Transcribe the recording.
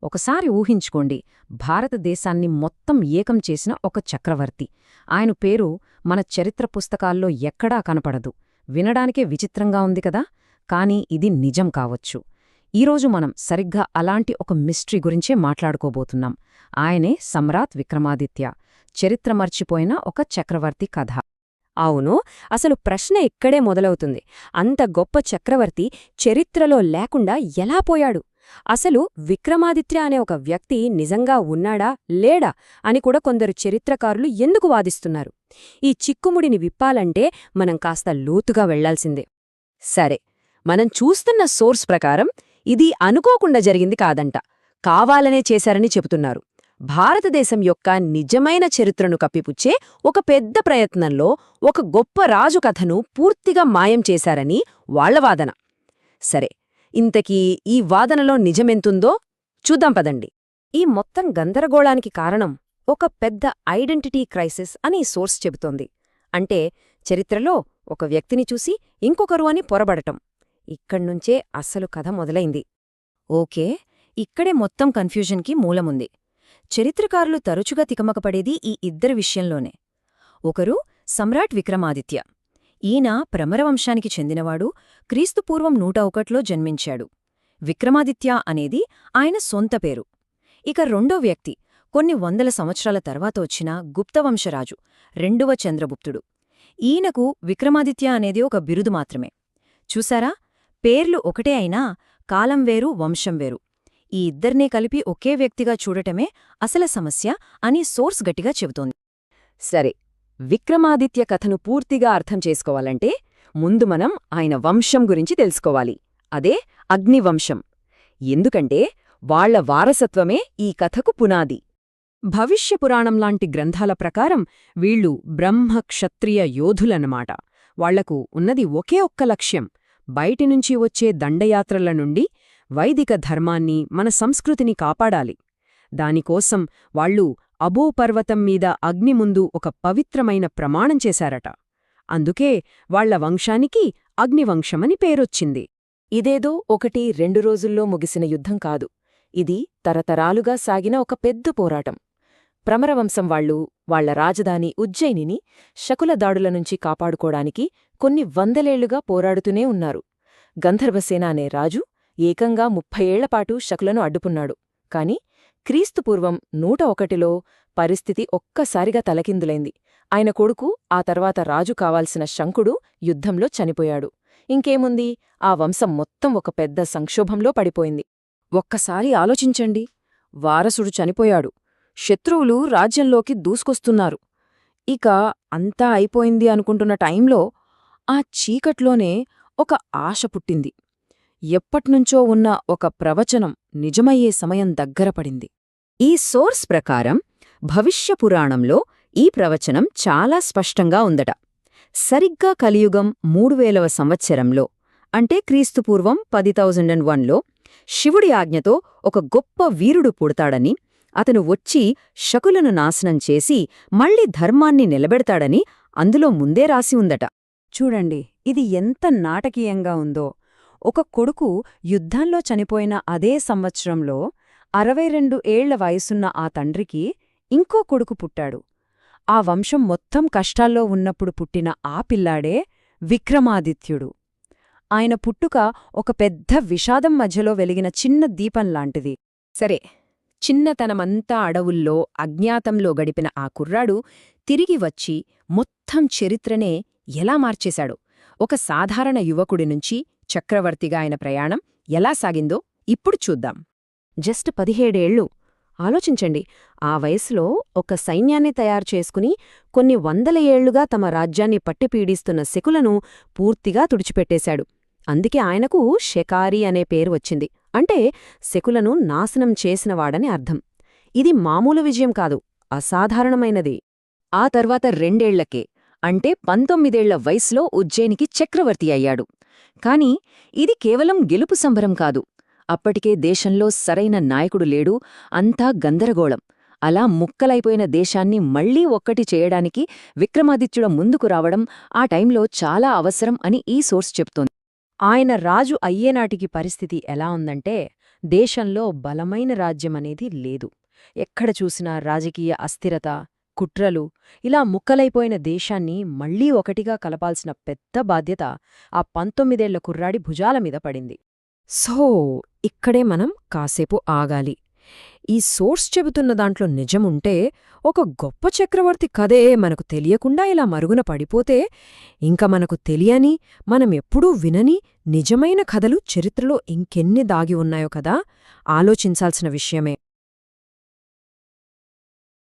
ఒకసారి ఊహించుకోండి, భారతదేశాన్ని మొత్తం ఏకం చేసిన ఒక చక్రవర్తి. ఆయన పేరు మన చరిత్ర పుస్తకాల్లో ఎక్కడా కనపడదు. వినడానికే విచిత్రంగా ఉంది కదా, కానీ ఇది నిజం కావచ్చు. ఈరోజు మనం సరిగ్గా అలాంటి ఒక మిస్టరీ గురించే మాట్లాడుకోబోతున్నాం. ఆయనే సమ్రాట్ విక్రమాదిత్య, చరిత్ర మర్చిపోయిన ఒక చక్రవర్తి కథ. అవును, అసలు ప్రశ్న ఇక్కడే మొదలవుతుంది. అంత గొప్ప చక్రవర్తి చరిత్రలో లేకుండా ఎలా పోయాడు? అసలు విక్రమాదిత్య అనే ఒక వ్యక్తి నిజంగా ఉన్నాడా లేడా అని కూడా కొందరు చరిత్రకారులు ఎందుకు వాదిస్తున్నారు? ఈ చిక్కుముడిని విప్పాలంటే మనం కాస్త లోతుగా వెళ్లాల్సిందే. సరే, మనం చూస్తున్న సోర్స్ ప్రకారం ఇది అనుకోకుండా జరిగింది కాదంట, కావాలనే చేశారని చెబుతున్నారు. భారతదేశం యొక్క నిజమైన చరిత్రను కప్పిపుచ్చే ఒక పెద్ద ప్రయత్నంలో ఒక గొప్ప రాజు కథను పూర్తిగా మాయం చేశారని వాళ్ల వాదన. సరే, ఇంతకీ ఈ వాదనలో నిజమెంతుందో చూద్దాం పదండి. ఈ మొత్తం గందరగోళానికి కారణం ఒక పెద్ద ఐడెంటిటీ క్రైసిస్ అని సోర్స్ చెబుతోంది. అంటే చరిత్రలో ఒక వ్యక్తిని చూసి ఇంకొకరు అని పొరబడటం. ఇక్కడ్నుంచే అస్సలు కథ మొదలైంది. ఓకే, ఇక్కడే మొత్తం కన్ఫ్యూజన్కి మూలముంది. చరిత్రకారులు తరచుగా తికమకపడేది ఈ ఇద్దరి విషయంలోనే. ఒకరు సమ్రాట్ విక్రమాదిత్య. ఈయన భ్రమరవంశానికి చెందినవాడు, క్రీస్తుపూర్వం 101లో జన్మించాడు. విక్రమాదిత్య అనేది ఆయన సొంత పేరు. ఇక రెండో వ్యక్తి కొన్ని వందల సంవత్సరాల తర్వాత వచ్చిన గుప్తవంశరాజు, రెండవ చంద్రగుప్తుడు. ఈయనకు విక్రమాదిత్య అనేది ఒక బిరుదు మాత్రమే. చూసారా, పేర్లు ఒకటే అయినా కాలం వేరు, వంశం వేరు. ఈ ఇద్దర్నే కలిపి ఒకే వ్యక్తిగా చూడటమే అసల సమస్య అని సోర్స్ గట్టిగా చెబుతోంది. సరే, విక్రమాదిత్య కథను పూర్తిగా అర్థం చేసుకోవాలంటే ముందు మనం ఆయన వంశం గురించి తెలుసుకోవాలి. అదే అగ్నివంశం. ఎందుకంటే వాళ్ల వారసత్వమే ఈ కథకు పునాది. భవిష్య పురాణంలాంటి గ్రంథాల ప్రకారం వీళ్ళు బ్రహ్మ క్షత్రియ యోధులన్నమాట. వాళ్లకు ఉన్నది ఒకే ఒక్క లక్ష్యం: బయటినుంచి వచ్చే దండయాత్రల నుండి వైదిక ధర్మాన్ని, మన సంస్కృతిని కాపాడాలి. దానికోసం వాళ్ళు అబో పర్వతం మీద అగ్ని ముందు ఒక పవిత్రమైన ప్రమాణం చేశారట. అందుకే వాళ్ల వంశానికి అగ్నివంశమని పేరొచ్చింది. ఇదేదో 1-2 రోజుల్లో ముగిసిన యుద్ధం కాదు. ఇది తరతరాలుగా సాగిన ఒక పెద్ద పోరాటం. భ్రమరవంశం వాళ్ళు వాళ్ల రాజధాని ఉజ్జయినిని శకుల దాడుల నుంచి కాపాడుకోడానికి కొన్ని వందలేళ్లుగా పోరాడుతూనే ఉన్నారు. గంధర్వసేన అనే రాజు ఏకంగా 30 ఏళ్లపాటు శకులను అడ్డుకున్నాడు. కాని క్రీస్తుపూర్వం 101లో పరిస్థితి ఒక్కసారిగా తలకిందులైంది. ఆయన కొడుకు, ఆ తర్వాత రాజు కావాల్సిన శంకుడు యుద్ధంలో చనిపోయాడు. ఇంకేముంది, ఆ వంశం మొత్తం ఒక పెద్ద సంక్షోభంలో పడిపోయింది. ఒక్కసారి ఆలోచించండి, వారసుడు చనిపోయాడు, శత్రువులు రాజ్యంలోకి దూసుకొస్తున్నారు. ఇక అంతా అయిపోయింది అనుకుంటున్న టైంలో ఆ చీకట్లోనే ఒక ఆశ పుట్టింది. ఎప్పట్నుంచో ఉన్న ఒక ప్రవచనం నిజమయ్యే సమయం దగ్గరపడింది. ఈ సోర్స్ ప్రకారం భవిష్యపురాణంలో ఈ ప్రవచనం చాలా స్పష్టంగా ఉందట. సరిగ్గా కలియుగం 3000వ సంవత్సరంలో, అంటే క్రీస్తుపూర్వం 10,001లో శివుడి ఆజ్ఞతో ఒక గొప్ప వీరుడు పుడతాడని, అతను వచ్చి శకులను నాశనం చేసి మళ్లీ ధర్మాన్ని నిలబెడతాడని అందులో ముందే రాసి ఉందట. చూడండి, ఇది ఎంత నాటకీయంగా ఉందో. ఒక కొడుకు యుద్ధంలో చనిపోయిన అదే సంవత్సరంలో 62 ఏళ్ల వయసున్న ఆ తండ్రికి ఇంకో కొడుకు పుట్టాడు. ఆ వంశం మొత్తం కష్టాల్లో ఉన్నప్పుడు పుట్టిన ఆ పిల్లాడే విక్రమాదిత్యుడు. ఆయన పుట్టుక ఒక పెద్ద విషాదం మధ్యలో వెలిగిన చిన్న దీపంలాంటిది. సరే, చిన్నతనమంతా అడవుల్లో అజ్ఞాతంలో గడిపిన ఆ కుర్రాడు తిరిగి వచ్చి మొత్తం చరిత్రనే ఎలా మార్చేశాడో, ఒక సాధారణ యువకుడి నుంచి చక్రవర్తిగా ఆయన ప్రయాణం ఎలా సాగిందో ఇప్పుడు చూద్దాం. జస్ట్ 17 ఏళ్ళు. ఆలోచించండి, ఆ వయసులో ఒక సైన్యాన్ని తయారు చేసుకుని కొన్ని వందల ఏళ్లుగా తమ రాజ్యాన్ని పట్టిపీడిస్తున్న శకులను పూర్తిగా తుడిచిపెట్టేశాడు. అందుకే ఆయనకు శకారి అనే పేరు వచ్చింది. అంటే శకులను నాశనం చేసినవాడని అర్థం. ఇది మామూలు విజయం కాదు, అసాధారణమైనది. ఆ తర్వాత 2 ఏళ్లకే, అంటే 19 ఏళ్ల వయసులో ఉజ్జయినికి చక్రవర్తి అయ్యాడు. కాని ఇది కేవలం గెలుపు సంబరం కాదు. అప్పటికే దేశంలో సరైన నాయకుడు లేడు, అంతా గందరగోళం. అలా ముక్కలైపోయిన దేశాన్ని మళ్లీ ఒక్కటి చేయడానికి విక్రమాదిత్యుడ ముందుకు రావడం ఆ టైంలో చాలా అవసరం అని ఈ సోర్స్ చెప్తోంది. ఆయన రాజు అయ్యేనాటికి పరిస్థితి ఎలా ఉందంటే, దేశంలో బలమైన రాజ్యమనేది లేదు. ఎక్కడ చూసినా రాజకీయ అస్థిరత, కుట్రలు, ఇలా ముక్కలైపోయిన దేశాన్ని మళ్లీ ఒకటిగా కలపాల్సిన పెద్ద బాధ్యత ఆ 19 కుర్రాడి భుజాల మీద పడింది. సో, ఇక్కడే మనం కాసేపు ఆగాలి. ఈ సోర్స్ చెబుతున్న దాంట్లో నిజముంటే, ఒక గొప్ప చక్రవర్తి కథే మనకు తెలియకుండా ఇలా మరుగున పడిపోతే, ఇంక మనకు తెలియని, మనమెప్పుడూ వినని నిజమైన కథలు చరిత్రలో ఇంకెన్ని దాగి ఉన్నాయో కదా, ఆలోచించాల్సిన విషయమే.